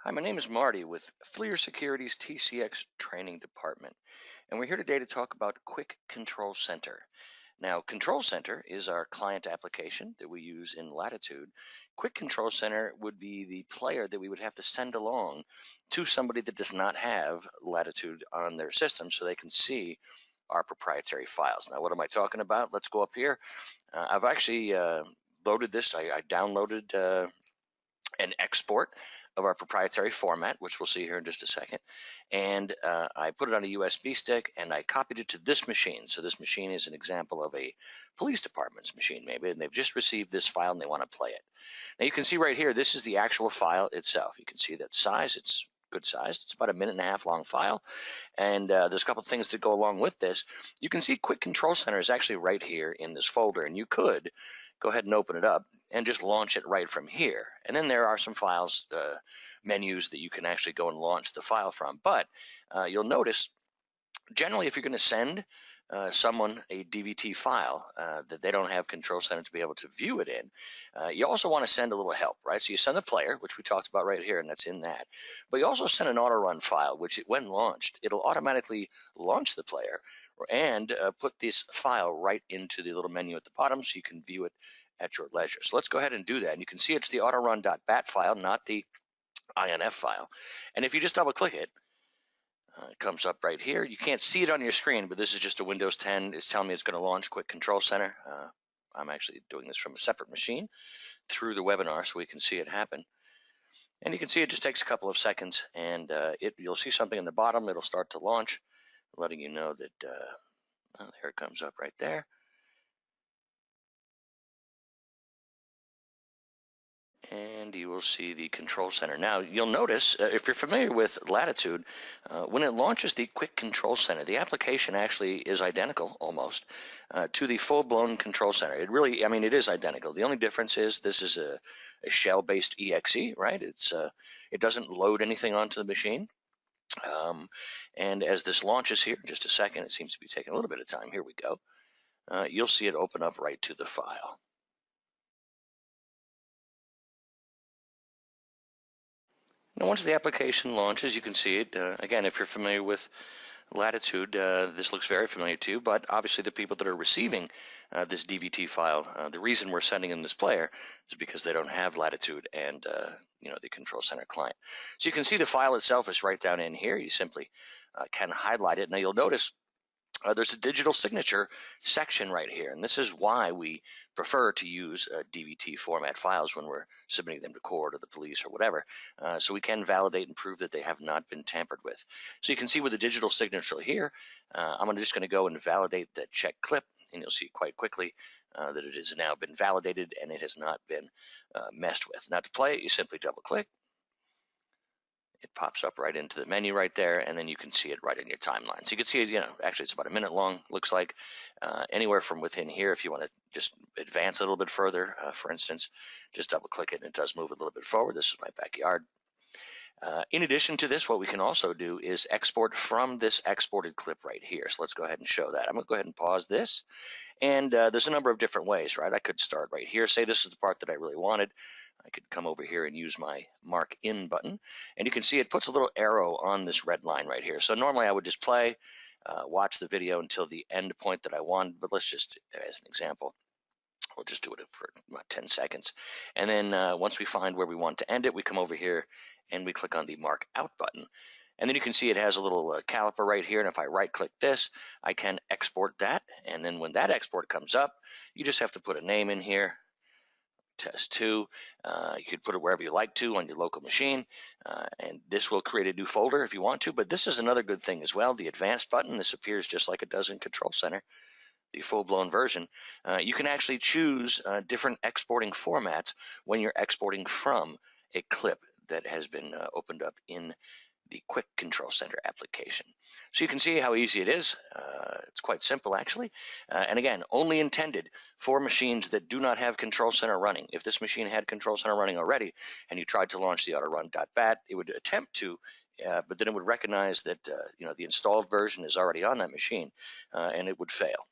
Hi, my name is Marty with FLIR Security's TCX Training Department, and we're here today to talk about Quick Control Center. Now, Control Center is our client application that we use in Latitude. Quick Control Center would be the player that we would have to send along to somebody that does not have Latitude on their system so they can see our proprietary files. Now, what am I talking about? Let's go up here. I've actually loaded this. I downloaded an export of our proprietary format, which we'll see here in just a second. And I put it on a USB stick and I copied it to this machine. So this machine is an example of a police department's machine maybe, and they've just received this file and they want to play it. Now you can see right here, this is the actual file itself. You can see that size, it's good sized. It's about a 1.5 minute long file. And there's a couple of things that go along with this. You can see Quick Control Center is actually right here in this folder, and you could go ahead and open it up and just launch it right from here. And then there are some files, menus that you can actually go and launch the file from. But you'll notice, generally, if you're going to send someone a DVT file that they don't have Control Center to be able to view it in, you also want to send a little help, right? So you send the player, which we talked about right here, and that's in that. But you also send an auto-run file, which when launched, it'll automatically launch the player and put this file right into the little menu at the bottom so you can view it at your leisure. So let's go ahead and do that. And you can see it's the autorun.bat file, not the INF file. And if you just double click it, it comes up right here. You can't see it on your screen, but this is just a Windows 10. It's telling me it's going to launch Quick Control Center. I'm actually doing this from a separate machine through the webinar so we can see it happen. And you can see it just takes a couple of seconds, and you'll see something in the bottom. It'll start to launch, letting you know that there it comes up right there. And you will see the Control Center. Now, you'll notice, if you're familiar with Latitude, when it launches the Quick Control Center, the application actually is identical, almost, to the full-blown Control Center. It really, I mean, it is identical. The only difference is this is a shell-based exe, right? It doesn't load anything onto the machine. And as this launches here, in just a second, it seems to be taking a little bit of time. Here we go. You'll see it open up right to the file. Now, once the application launches, you can see it. Again, if you're familiar with Latitude, this looks very familiar to you, but obviously the people that are receiving this DVT file, the reason we're sending them this player is because they don't have Latitude and the Control Center client. So you can see the file itself is right down in here. You simply can highlight it. Now you'll notice there's a digital signature section right here, and this is why we prefer to use DVT format files when we're submitting them to court or the police or whatever, so we can validate and prove that they have not been tampered with. So you can see with the digital signature here, I'm just going to go and validate the check clip, and you'll see quite quickly that it has now been validated and it has not been messed with. Now to play it, you simply double click. It pops up right into the menu right there, and then you can see it right in your timeline. So you can see it, actually it's about 1 minute long, looks like. Anywhere from within here, if you want to just advance a little bit further, for instance, just double click it and it does move a little bit forward. This is my backyard. In addition to this, what we can also do is export from this exported clip right here. So let's go ahead and show that. I'm going to go ahead and pause this. And there's a number of different ways, right? I could start right here. Say this is the part that I really wanted. I could come over here and use my Mark In button. And you can see it puts a little arrow on this red line right here. So normally I would just play, watch the video until the end point that I wanted. But let's just, as an example, we'll just do it for about 10 seconds. And then once we find where we want to end it, we come over here and we click on the Mark Out button. And then you can see it has a little caliper right here, and if I right-click this, I can export that. And then when that export comes up, you just have to put a name in here, test 2. You could put it wherever you like to on your local machine, and this will create a new folder if you want to. But this is another good thing as well, the advanced button. This appears just like it does in Control Center, the full-blown version. You can actually choose different exporting formats when you're exporting from a clip that has been opened up in the Quick Control Center application. So you can see how easy it is. It's quite simple, actually. And again, only intended for machines that do not have Control Center running. If this machine had Control Center running already and you tried to launch the autorun.bat, it would attempt to, but then it would recognize that the installed version is already on that machine, and it would fail.